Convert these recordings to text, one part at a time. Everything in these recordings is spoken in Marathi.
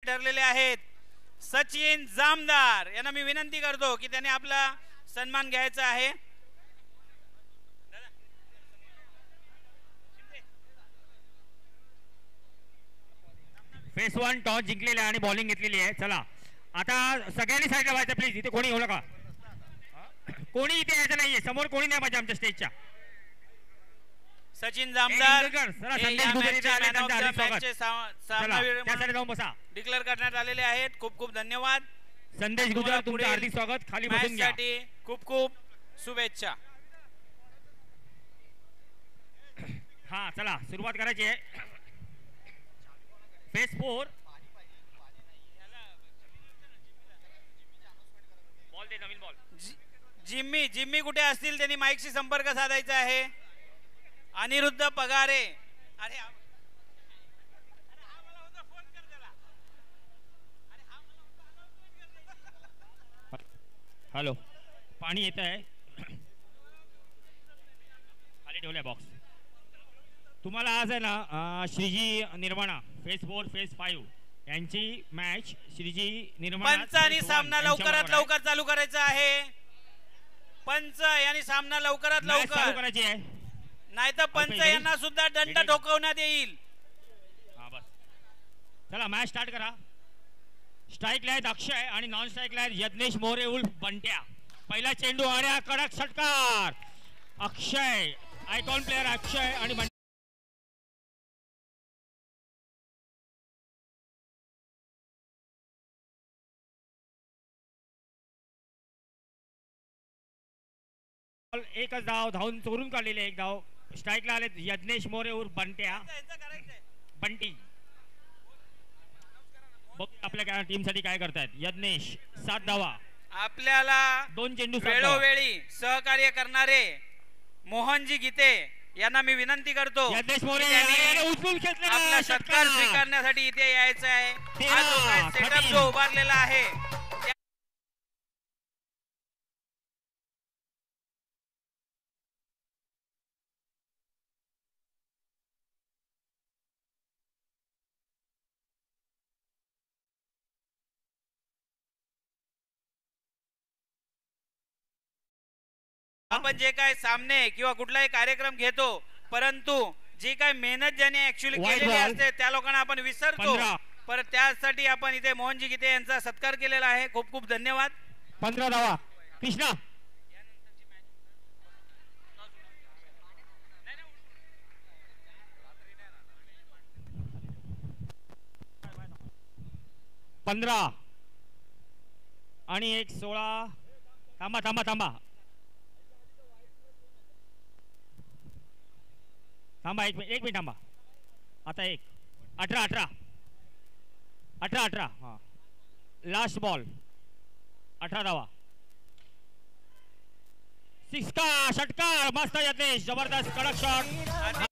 ठरलेले आहेत सचिन जामदार यांना मी विनंती करतो की त्यांनी आपला सन्मान घ्यायचा आहे. फेस 1 टॉस जिंकलेला आणि बॉलिंग घेतलेली आहे. चला आता सगळ्यांनी साईडला व्हायचं प्लीज. इथे कोणी येऊ नका, कोणी इथे यायचं नाहीये. समोर कोणी नाही पाहिजे आमच्या स्टेजच्या. सचिन जामदार जाऊन बसा. डिक्लेअर करण्यात आलेले आहेत. खूप खूप धन्यवाद संदेश गुजर, तुमचं हार्दिक स्वागत. खाली बसून घ्या. खूप खूप शुभेच्छा. हा चला सुरुवात करायची आहे. फेस 4 बॉल दे, नवीन बॉल. जिम्मी कुठे असतील त्यांनी माईकशी संपर्क साधायचा आहे. अनिरुद्ध पगारे. अरे हॅलो, पाणी येत आहे. खाली ठेवलाय बॉक्स. तुम्हाला आज आहे ना श्रीजी निर्माणा फेस 4 फेस 5 यांची मॅच श्रीजी निर्माणा पंचांनी सामना लवकरात लवकर चालू करायचा आहे. पंच यांनी सामना लवकरात लवकर चालू करायची आहे, नाहीतर पंच यांना सुद्धा दंड ठोकवण्यात येईल. हा बस चला मॅच स्टार्ट करा. स्ट्राईकला आहेत अक्षय आणि नॉन स्ट्राईकला आहेत यज्ञेश मोरे उल्फ बंट्या. पहिला चेंडू आर्या, कडक षटकार. अक्षय आयकॉन प्लेअर अक्षय आणि एकच धाव धावून चोरून काढलेले. एक धाव. स्ट्राईकला आले यज्ञेश मोरे उर्फ बंट्या बंटी. बघ आपल्या टीम साठी काय करतायत. यज्ञेश 7 धावा. आपल्याला 2 चेंडू. वेळोवेळी सहकार्य करणारे मोहनजी गीते यांना मी विनंती करतो यज्ञेश मोरे उचलून घेतला. आपला सत्कार स्वीकारण्यासाठी इथे यायचं आहे. सेटअप जो उभारलेला आहे आपण जे काय सामने किंवा कुठलाही कार्यक्रम घेतो, परंतु जी काय मेहनत ज्याने ऍक्च्युअली केलेली असते त्या लोकांना आपण विसरतो. पर त्यासाठी आपण इथे मोहनजी गीते यांचा सत्कार केलेला आहे. खूप खूप धन्यवाद. 15 धावा. कृष्णा 15 आणि 1 16. थांबा थांबा थांबा थांबा एक मिनिट थांबा. आता 1 18 18 18 18. हा लास्ट बॉल. 18 धावा. 6 का षटकार. मस्त यज्ञेश, जबरदस्त कडक शॉट.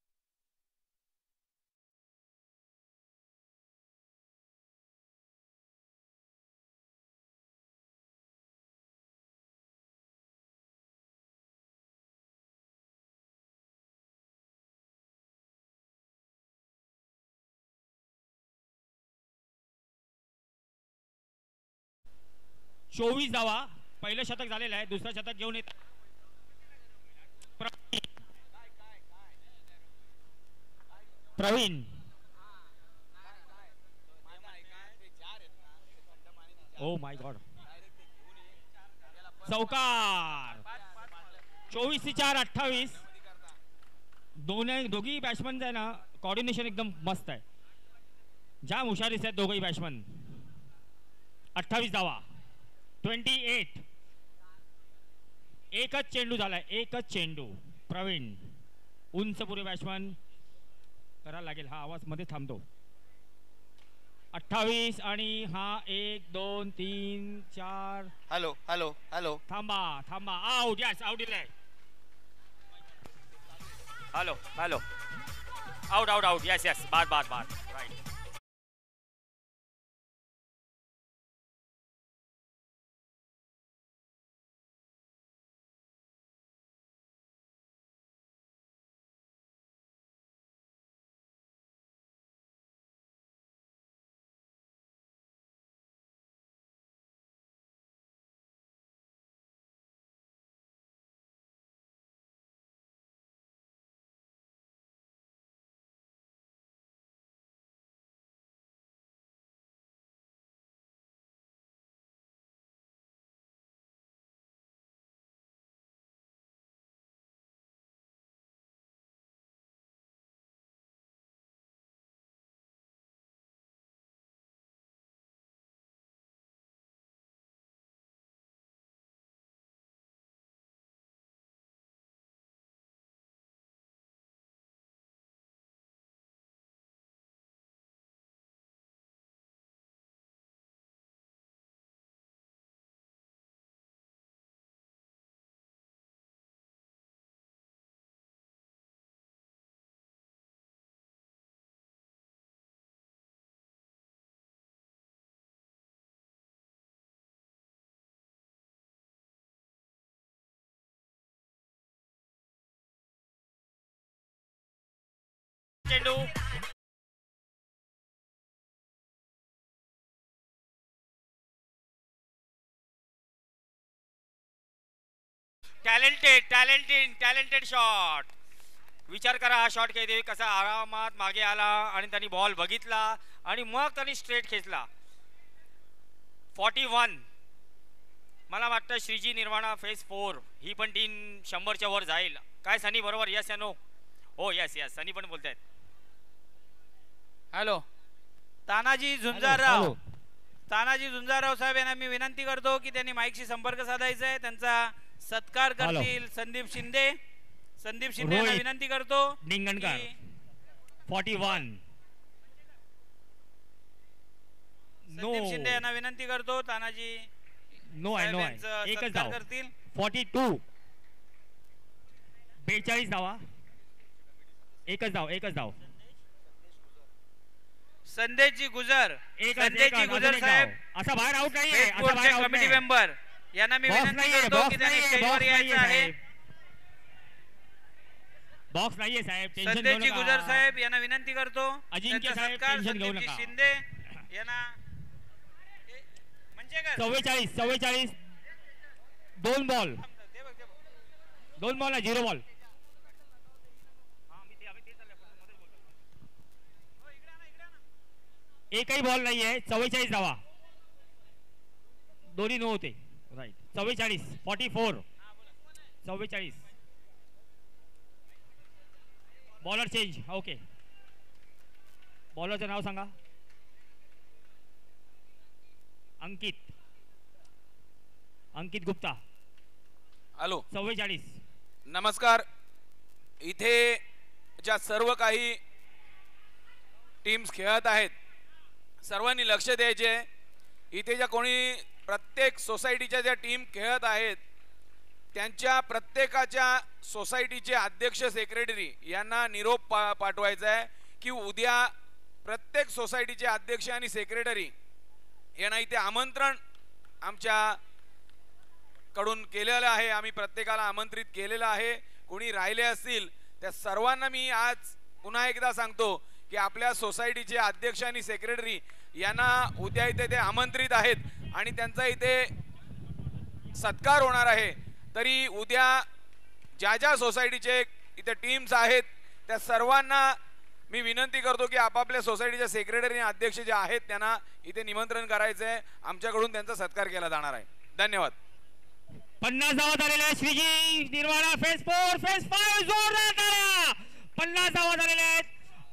चोवीस धावा. पहिलं शतक झालेलं आहे. दुसरं शतक घेऊन येत प्रवीण. Oh my God. चौकार. 24-4 28. दोघी बॅट्समन आहे ना, कोऑर्डिनेशन एकदम मस्त आहे. जाम हुशारीस आहेत दोघही बॅट्समन. 28 धावा. 28. एकच चेंडू झालाय, एकच चेंडू. प्रवीण उंच पुरे बॅट्समन करायला लागेल. हा आवाज मध्ये थांबतो. 28 आणि हा 1 2 3 4. Hello hello hello. थांबा थांबा. आउट. यस आउट दिलाय. Hello hello. Out out out. Yes yes. बाद बाद बाद. राईट. चेंडू टॅलेंटेड शॉट. विचार करा हा शॉट काही कसा आरामात मागे आला आणि त्यांनी बॉल बघितला आणि मग त्यांनी स्ट्रेट खेचला. 41. मला वाटतं श्रीजी निर्वाणा फेज 4 ही पण टीम 100च्या वर जाईल. काय सनी बरोबर? यस या नो? हो यस सनी पण बोलतायत. हॅलो तानाजी झुंजारराव. तानाजी झुंजारराव साहेब यांना मी विनंती करतो की त्यांनी माईकशी संपर्क साधायचा आहे. त्यांचा सत्कार करतील संदीप शिंदे यांना विनंती करतो. निंगणकर 41. संदीप शिंदे यांना विनंती करतो. तानाजी नो आहे एकच धाव करतील. 42. 42 धावा. एकच धाव. संदेशजी गुजर साहेब असा बाहेर आउट नाहीये. कमिटी मेंबर यांना मी विनंती करतो की त्यांनी स्टेजवर यायचं आहे. बॉक्स नाहीये साहेब. संदेशजी गुजर साहेब यांना विनंती करतो. अजिंक्य साहेब टेन्शन घेऊ नका. शिंदे यांना म्हणजे 44. 2 बॉल आहे 0 बॉल. एकही बॉल नाहीये. 44 धावा. दोन्ही नो होते. राईट 44. 44. 44. Bowler change. ओके बॉलरचं नाव सांगा. अंकित गुप्ता. हॅलो 44. नमस्कार. इथे ज्या सर्व काही टीम्स खेळत आहेत सर्वांनी लक्ष द्यायचे. इथे ज्या कोणी प्रत्येक सोसायटीच्या ज्या टीम खेळत आहेत त्यांच्या प्रत्येकाच्या सोसायटीचे अध्यक्ष सेक्रेटरी यांना निरोप पाठवायचा आहे की उद्या प्रत्येक सोसायटीचे अध्यक्ष आणि सेक्रेटरी यांना इथे आमंत्रण आमच्या कडून केलेलं आहे. आम्ही प्रत्येकाला आमंत्रित केलेलं आहे. कोणी राहिले असतील त्या सर्वांना मी आज पुन्हा एकदा सांगतो की आपल्या सोसायटीचे अध्यक्ष आणि सेक्रेटरी यांना उद्या इथे ते आमंत्रित आहेत आणि त्यांचा इथे सत्कार होणार आहे. तरी उद्या ज्या सोसायटीचे इथे टीम्स आहेत त्या सर्वांना मी विनंती करतो की आपापल्या सोसायटीचे सेक्रेटरी आणि अध्यक्ष जे आहेत त्यांना इथे निमंत्रण करायचं आहे. आमच्याकडून त्यांचा सत्कार केला जाणार आहे. धन्यवाद. 50 धावा झालेल्या आहेत. श्रीजी निर्वाणा फेज 4 फेज 5 जोरदार ताऱ्या. 50 धावा झालेल्या आहेत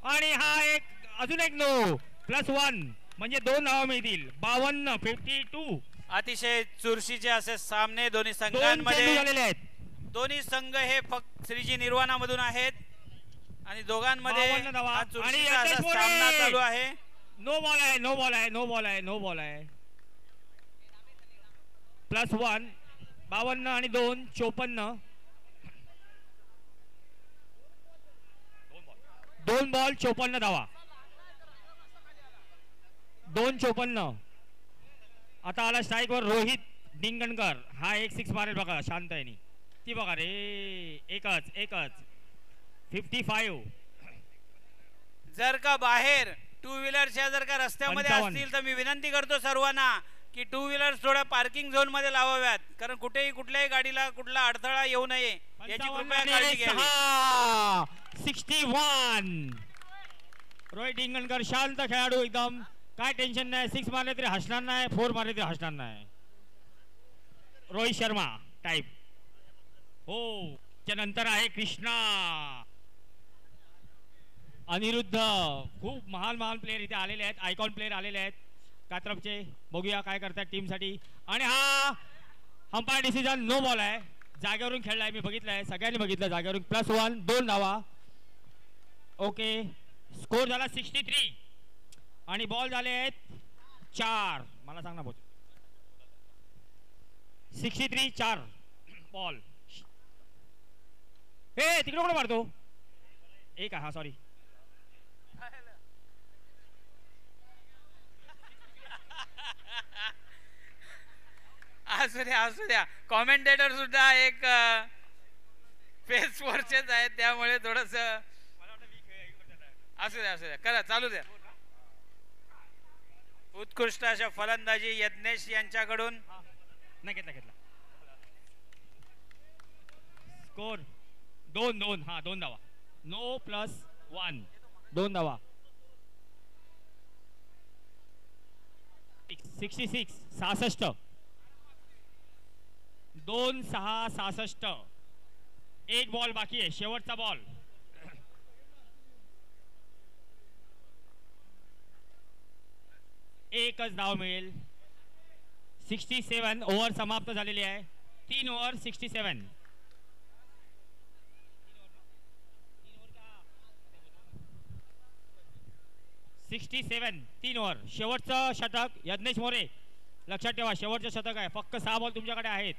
आणि हा एक अजून एक नो +1 म्हणजे 2 धावा मिळतील. 52. 52. अतिशय चुरशीचे असे सामने दोन्ही संघांमध्ये झालेले आहेत. दोन्ही संघ हे फक्त श्रीजी निर्वाणा मधून आहेत आणि दोघांमध्ये हा चुरशीचा असा सामना चालू आहे. नो बॉल आहे. +1. 52 आणि 2 54. 2 बॉल 54 धावा. 2 54. आता आला स्ट्राईक वर रोहित निंगणकर. हा एक 6 मारेल बघा शांत आहे ती बघा रे. एकच 55. जर का बाहेर 2 व्हीलरच्या जर का रस्त्यामध्ये 55. असतील तर मी विनंती करतो सर्वांना की 2 व्हीलर्स थोड्या पार्किंग झोन मध्ये लावाव्यात कारण कुठल्याही गाडीला कुठला अडथळा येऊ नये याची कृपया काळजी घ्यावी. 61. रोहित निंगणकर शांत खेळाडू एकदम. काय टेन्शन नाही. 6 मारले तरी हसणार नाही. 4 मारले तरी हसणार नाही. रोहित शर्मा टाइप. हो त्यानंतर आहे कृष्णा अनिरुद्ध. खूप महान प्लेयर इथे आलेले आहेत. आयकॉन प्लेयर आलेले आहेत कात्रपचे. बघूया काय करतात टीम साठी. आणि हा अंपायर डिसिजन नो बॉल आहे. जागेवरून खेळलाय मी बघितलंय. सगळ्यांनी बघितलं जागेवरून. +1. 2 धावा. ओके स्कोर झाला 63 आणि बॉल झाले आहेत 4. मला सांग ना बोल. 63 4 बॉल. हे तिकडे कोण मारतो? एक हा सॉरी. असू द्या कॉमेंटेटर सुद्धा एक फेस वरचेच आहेत त्यामुळे थोडस असू द्या करा, चालू द्या. उत्कृष्ट अशा फलंदाजी यज्ञेश यांच्याकडून. नाही घेतला. स्कोर 2-2. हा 2 धावा. No plus 1. 2 धावा. 66. 66. 2-6-66. एक बॉल बाकी आहे, शेवटचा बॉल. एकच धाव मिळेल. 67 ओव्हर समाप्त झालेली आहे. 3 ओव्हर 67. 67 3 ओव्हर. शेवटचं षटक यज्ञेश मोरे. लक्षात ठेवा, शेवटचं षटक आहे. फक्त 6 बॉल तुमच्याकडे आहेत.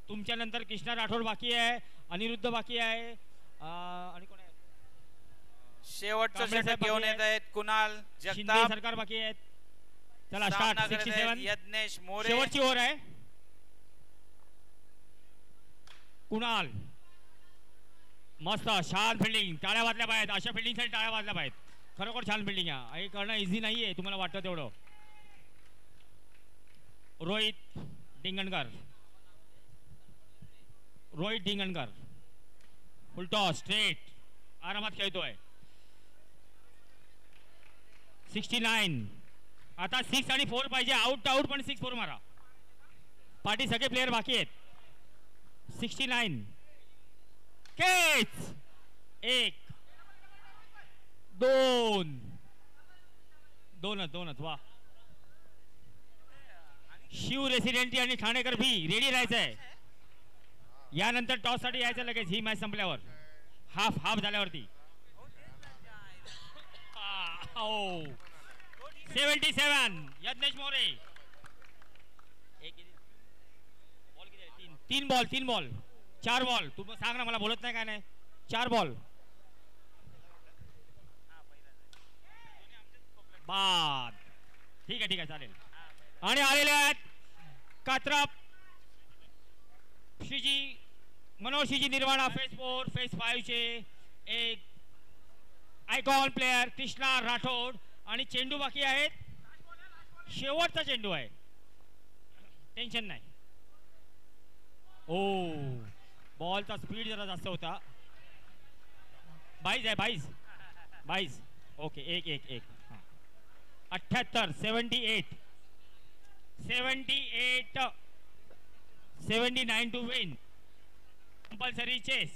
तुमच्यानंतर कृष्णा राठोड बाकी आहे, अनिरुद्ध बाकी आहे, आणि कोण आहे? शेवटचं षटक घेऊन येत आहेत कुणाल शिंदे जगताप. सरकार बाकी आहेत. चला सामना स्टार्ट. करत आहेत 67 यज्ञेश मोरे. शेवटची ओव्हर आहे. कुणाल मस्त छान फिल्डिंग. टाळ्या वाजल्या पाहिजेत. अशा फिल्डिंगसाठी टाळ्या वाजल्या पाहिजेत. खरोखर छान फिल्डिंग आहे. हे करणं इझी नाहीये, तुम्हाला वाटतं तेवढं. रोहित डिंगणकर फुलटॉस स्ट्रेट आरामात खेळतोय. 69. आता 6 आणि 4 पाहिजे. आउट पण 6-4 मारा. पाठी सगळे प्लेयर बाकी आहेत. 69 केच. 1 2 दोनच. वा. शिव रेसिडेंटी आणि ठाणेकर भी रेडी राहायचंय. यानंतर टॉस साठी यायचं लगेच ही मॅच संपल्यावर, हाफ झाल्यावरती. 77 यज्ञेश मोरे. 3 ball 4 ball. तू सांग ना, मला बोलत नाही काय नाही. 4 बॉल बाद. ठीक आहे चालेल. आणि आलेले आहेत कात्रप मनोज शिजी निर्वाणा फेज 4 फेज 5 चे एक आयकॉन प्लेयर कृष्णा राठोड. आणि चेंडू बाकी आहेत. शेवटचा चेंडू आहे. टेन्शन नाही. ओ बॉलचा स्पीड जरा जास्त होता. 22 आहे. 22 ओके. एक 78 78 79 टू विन. Compulsory chess.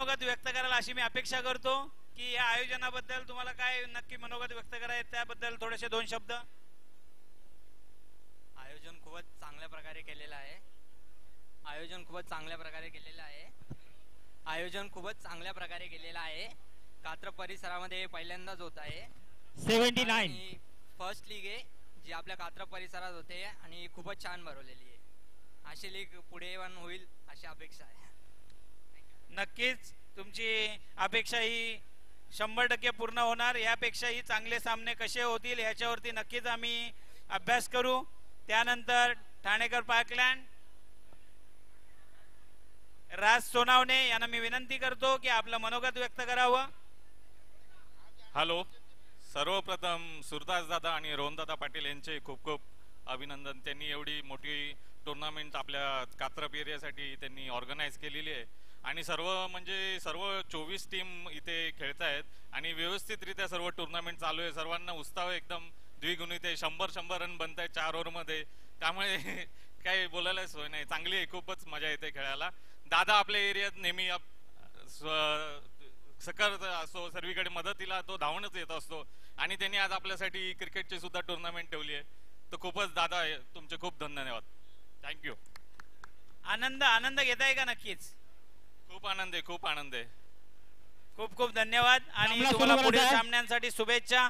मनोगत व्यक्त करायला अशी मी अपेक्षा करतो की या आयोजनाबद्दल तुम्हाला काय नक्की मनोगत व्यक्त करायचं त्याबद्दल थोडेसे 2 शब्द. आयोजन खूपच चांगल्या प्रकारे केलेलं आहे. कात्रप परिसरामध्ये पहिल्यांदाच होत आहे. 79 फर्स्ट लीग आहे जी आपल्या कात्रप परिसरात होते आणि खूपच छान भरवलेली आहे. अशी लीग पुढे पण होईल अशी अपेक्षा आहे. नक्कीच तुमची अपेक्षा ही 100% पूर्ण होणार. यापेक्षाही चांगले सामने कसे होतील याच्यावरती नक्कीच आम्ही अभ्यास करू. त्यानंतर ठाणेकर पार्कलँड राज सोनावणे यांना मी विनंती करतो की आपलं मनोगत व्यक्त करावं. हॅलो, सर्वप्रथम सुरदास दादा आणि रोहनदादा पाटील यांचे खूप खूप अभिनंदन. त्यांनी एवढी मोठी टुर्नामेंट आपल्या कात्रप एरियासाठी त्यांनी ऑर्गनाईज केलेली आहे आणि सर्व 24 टीम इथे खेळत आहेत आणि व्यवस्थितरित्या सर्व टुर्नामेंट चालू आहे. सर्वांना उत्साह एकदम द्विगुणित आहे. 100 रन बनत आहेत 4 ओव्हरमध्ये. त्यामुळे काही बोलायला सोय नाही. चांगली आहे, खूपच मजा येते खेळायला. दादा आपल्या एरियात नेहमी सकर असतो, सर्वीकडे मदतीला तो धावूनच येत असतो आणि त्यांनी आज आपल्यासाठी क्रिकेटची सुद्धा टुर्नामेंट ठेवली आहे. तर खूपच दादा तुमचे खूप धन्यवाद. थँक्यू. आनंद घेताय का? नक्कीच खूप आनंद आहे, खूप आनंद आहे. खूप खूप धन्यवाद आणि सामना तुम्हाला सुरू पुढील करायचा आहे. सामन्यांसाठी शुभेच्छा.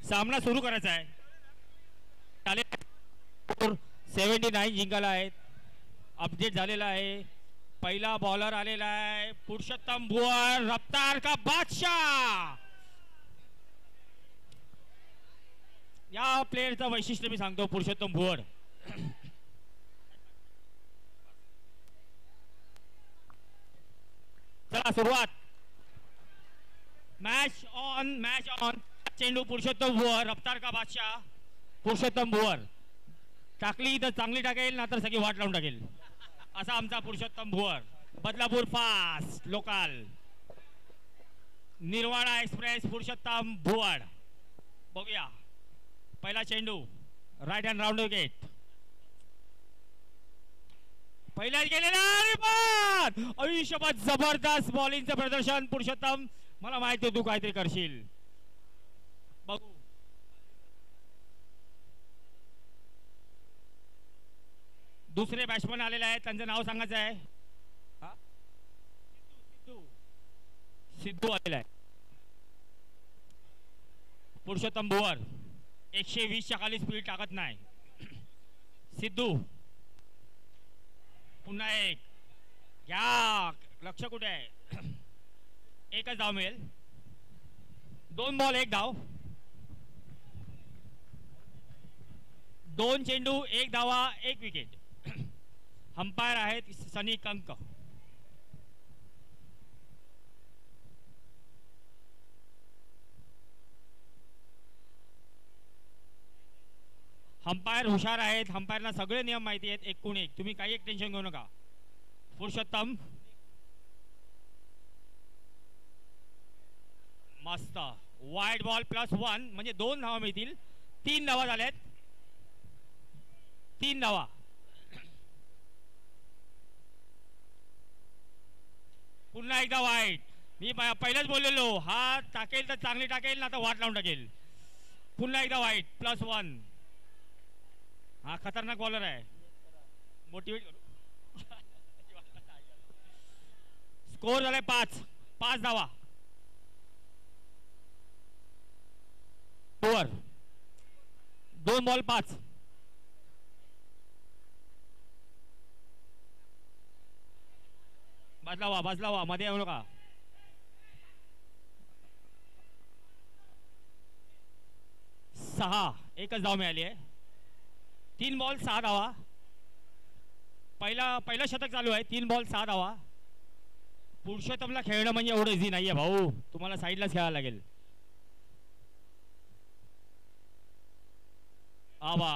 सामना सुरू करायचा आहे. 79 जिंकायला आहेत. अपडेट झालेला आहे. पहिला बॉलर आलेला आहे पुरुषोत्तम भुवर, रफ्तार का बादशाह. या प्लेयरचं वैशिष्ट्य मी सांगतो. पुरुषोत्तम भुवर चला सुरुवात. Match on. चेंडू पुरुषोत्तम भुवर, रफ्तार का बादशाह. पुरुषोत्तम भुवर टाकली तर चांगली टाकेल, ना तर सगळी वाट लावून टाकेल असा आमचा Purushottam Bhuvar. Badlapur fast local. Nirvana express Purushottam Bhuvar. बघूया पहिला चेंडू राईट हँड राऊंड विकेट. पहिल्याच गेलेला आयुष्यभर जबरदस्त बॉलिंगचं प्रदर्शन पुरुषोत्तम. मला माहिती तू काहीतरी करशील. बघू दुसरे बॅट्समन आलेले आहेत. त्यांचं नाव सांगायचं आहे. सिद्धू आलेला आहे. पुरुषोत्तम भुवर 120च्या खाली स्पीड टाकत नाही. सिद्धू पुन्हा एक घ्या. लक्ष कुठे आहे? एकच धाव मिळेल. 2 बॉल 1 धाव. 2 चेंडू 1 धावा 1 विकेट. अंपायर आहेत सनी कंक. अंपायर हुशार आहेत. अंपायरला सगळे नियम माहिती आहेत. 1-1. तुम्ही काही एक टेन्शन घेऊ नका. पुरुषोत्तम मस्त. वाईड बॉल +1 म्हणजे 2 धावा मिळतील. 3 धावा झाल्यात. 3 धावा. पुन्हा एकदा वाईट. मी पहिलेच बोललेलो हा टाकेल तर चांगली टाकेल, ना तर वाट लावून टाकेल. पुन्हा एकदा वाईट +1. हा खतरनाक बॉलर आहे. मोटिवेट करू. स्कोर झालाय 5 धावा. Over 2 ball 5. बाजलावा मध्ये येऊ नका. एकच धाव मिळाली आहे. 3 बॉल 6 धावा. पहिलं शतक चालू आहे. 3 बॉल 6 धावा. पुरुषोत्तमला खेळणं म्हणजे एवढं इझी नाहीये भाऊ. तुम्हाला साईडलाच खेळायला लागेल. आबा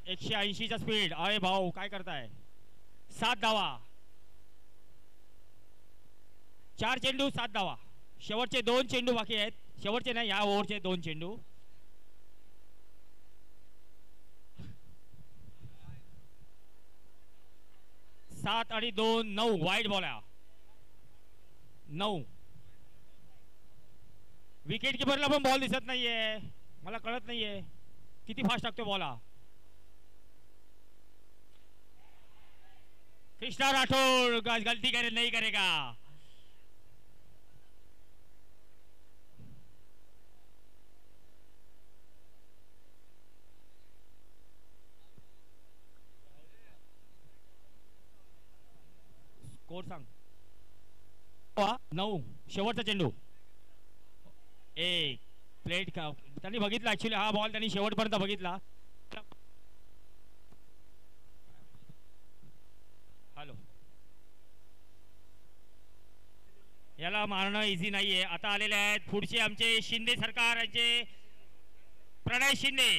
180चा स्पीड. अरे भाऊ काय करताय? 7 धावा. 4 चेंडू 7 धावा. शेवटचे 2 चेंडू बाकी आहेत. शेवटचे नाही, या ओव्हरचे 2 चेंडू. सात आणि 2 9. वाईड बॉल आहे. 9. विकेट किपरला पण बॉल दिसत नाहीये. मला कळत नाहीये किती फास्ट टाकतो बॉल हा. कृष्णा राठोड गलती करे नहीं करेगा. स्कोर सांग. 9. शेवटचा चेंडू. 1 प्लेट का त्यांनी बघितला. ऍक्च्युली हा बॉल त्यांनी शेवटपर्यंत बघितला. हॅलो त्याला मारणं इझी नाहीये. आता आलेले आहेत पुढचे आमचे शिंदे सरकार यांचे प्रणय शिंदे.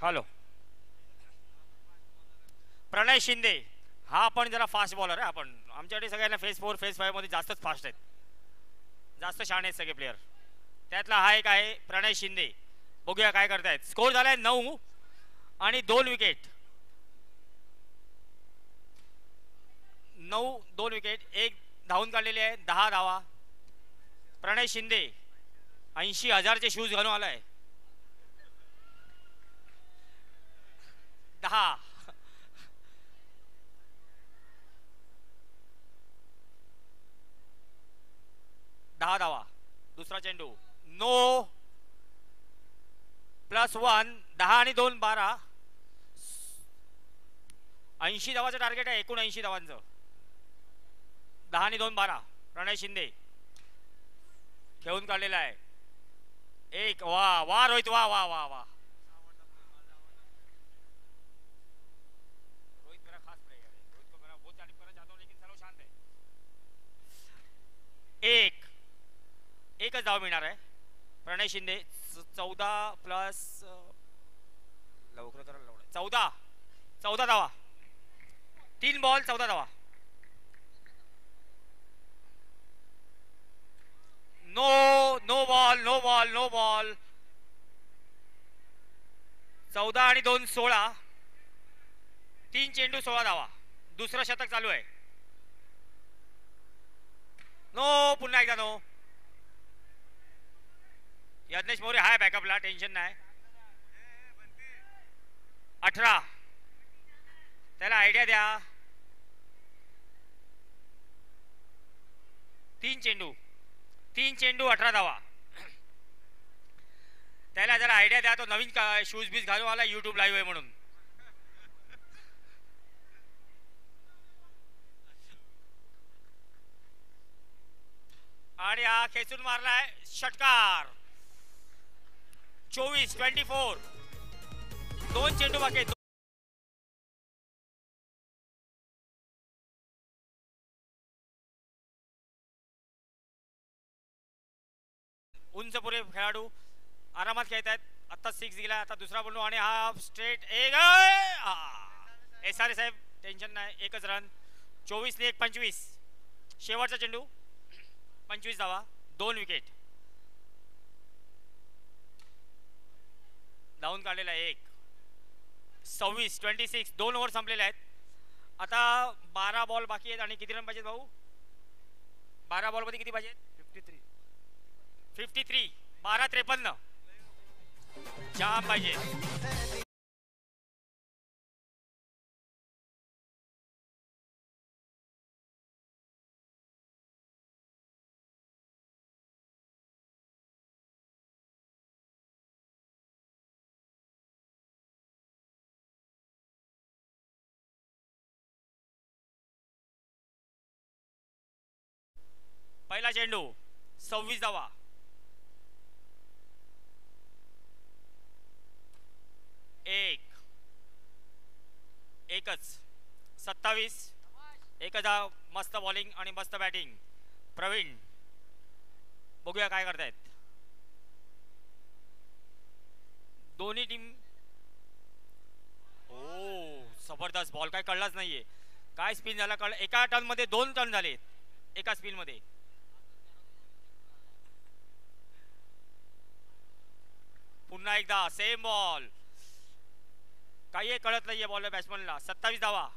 हॅलो, प्रणय शिंदे हा पण जरा फास्ट बॉलर आहे. आपण आमच्याकडे सगळ्यांना फेज 4 फेज 5 मध्ये जास्तच फास्ट आहेत, जास्त शहाणे आहेत सगळे प्लेयर. त्यातला हा एक आहे प्रणय शिंदे. बघूया काय करतायत. स्कोर झालाय 9 आणि 2 विकेट. 9 2 विकेट. एक धावून काढलेली आहे. 10 धावा. प्रणय शिंदे 80,000चे शूज घालून आलाय. 10 धावा. दुसरा चेंडू. नो +1. 10 आणि 2 12. 80 धावाचं टार्गेट आहे. 79 धावांचं. 10 आणि 2 12. प्रणय शिंदे खेळून काढलेला आहे. एक. वा वा रोहित, वा वा वा वा. रोहित मेरा खास प्लेयर है. रोहित को मैं बहुत तारीफ करना चाहता हूं, लेकिन सर्व शांत है. एकच धाव मिळणार आहे. प्रणय शिंदे 14 प्लस लवकर 14 धावा. 3 बॉल 14 धावा. No ball. 14 आणि 2 16. 3 चेंडू 16 धावा. दुसरं शतक चालू आहे. नो. पुन्हा एकदा नो. यज्ञेश मोरे हाय बॅकअपला, टेन्शन नाही. 18. त्याला आयडिया द्या. 3 चेंडू 18 धावा. त्याला जरा आयडिया द्या. तो नवीन शूज बीज घालून आला, युट्यूब लाईव्ह आहे म्हणून. आणि हा खेचून मारलाय षटकार. 24 2 चेंडू बाकी. उंच पुरे खेळाडू आरामात खेळत आहेत. आता 6 गेला. आता दुसरा बोललो आणि हा स्ट्रेट एक. SRA साहेब टेन्शन नाही. एकच रन. 24 ने 1 25. शेवटचा चेंडू. 25 धावा. 2 विकेट. धावून काढलेला आहे 1. 26 2 ओव्हर संपलेले आहेत. आता 12 बॉल बाकी आहेत. आणि किती रन पाहिजेत भाऊ? 12 बॉल मध्ये किती पाहिजेत? 53. 12 53 जाम पाहिजे. पहिला चेंडू 26 धावा. एकच 27. एकच मस्त बॉलिंग आणि मस्त बॅटिंग. प्रवीण बघूया काय करतायत दोन्ही टीम. ओ जबरदस्त बॉल. काय कळलाच नाहीये काय स्पिन झाला. कळ एका टर्न मध्ये 2 टर्न झाले एका स्पिन मध्ये. पुन्हा एकदा सेम बॉल. काही कळत नाहीये बॉलर बॅट्समनला. 27 धावा.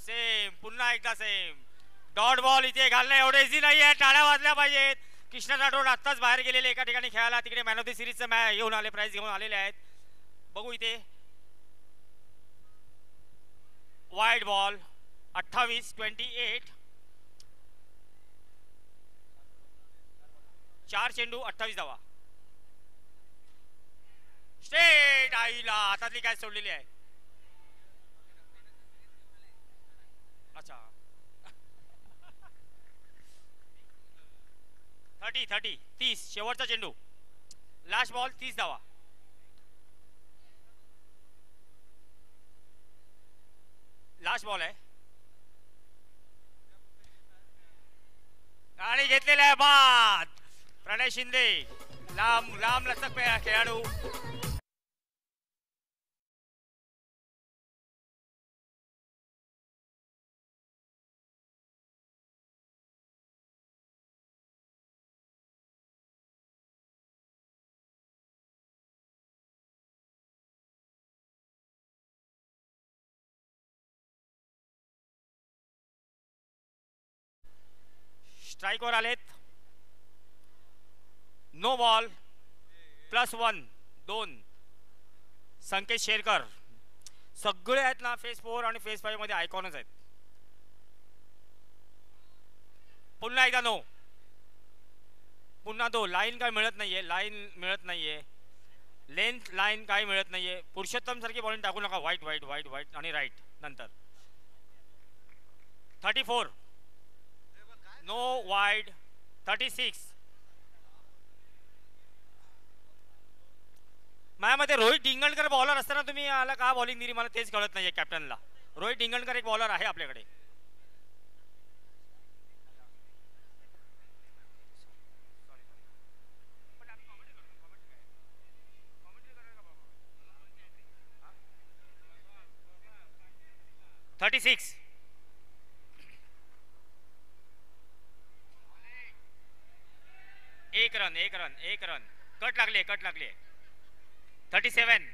सेम. पुन्हा एकदा सेम. डॉट बॉल इथे घालणं एवढं इझी नाही आहे. टाळ्या वाजल्या पाहिजेत. कृष्ण राठोड आत्ताच बाहेर गेलेले एका ठिकाणी खेळायला. तिकडे मॅन ऑफ द सिरीजचं मॅच घेऊन आले, प्राइज घेऊन आलेले आहेत. बघू इथे वाईड बॉल. 28 28. 4 चेंडू 28 धावा. स्ट्रेट. आईला हातातली काय सोडलेली आहे. अच्छा 30 शेवटचा चेंडू. लास्ट बॉल 30 धावा. लास्ट बॉल आहे आणि घेतलेला आहे बाद. प्रणय शिंदे लांब लांब लचक खेळाडू. स्ट्राईकवर आलेत. No ball +1 2. संकेत शेरकर. सगळे आहेत ना फेज 4 आणि फेज 5 मध्ये आयकॉनच आहेत. पुन्हा एकदा नो. पुन्हा तो लाईन काय मिळत नाहीये. लाईन मिळत नाहीये. लेंथ लाईन काय मिळत नाहीये. पुरुषोत्तम सारखी बॉलिंग टाकू नका. वाईट वाईट वाईट वाईट आणि राईट नंतर 34 नो वाईड 36. माझ्यामध्ये रोहित डिंगणकर बॉलर असताना तुम्ही आला का बॉलिंग दिली मला तेच कळत नाहीये. कॅप्टनला रोहित डिंगणकर एक बॉलर आहे आपल्याकडे. $36. एक रन कट लागले 37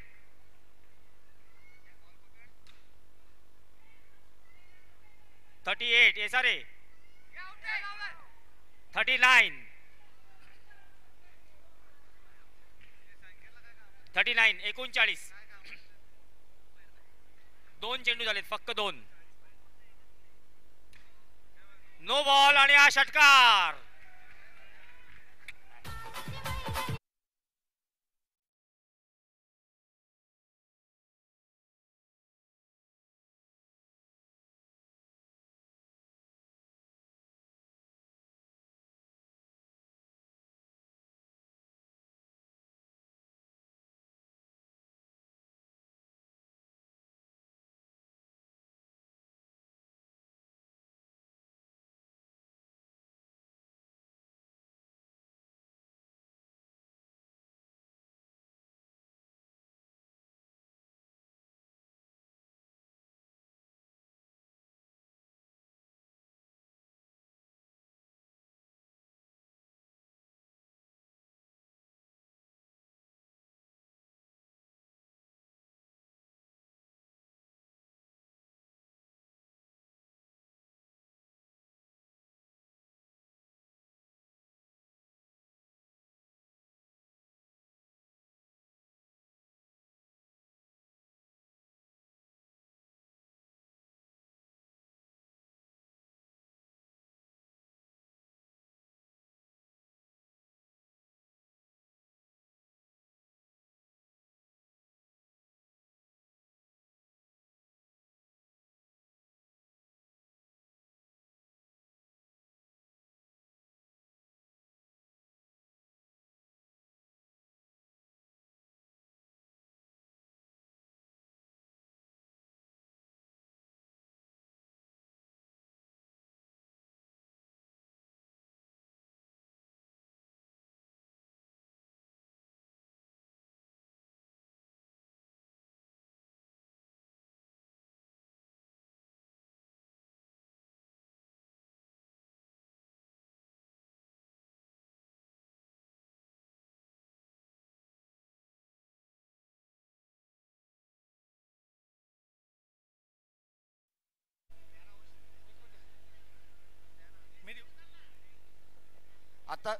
38 SRA 39 39 2 चेंडू झालेत फक्त 2. नो बॉल आणि हा षटकार. आता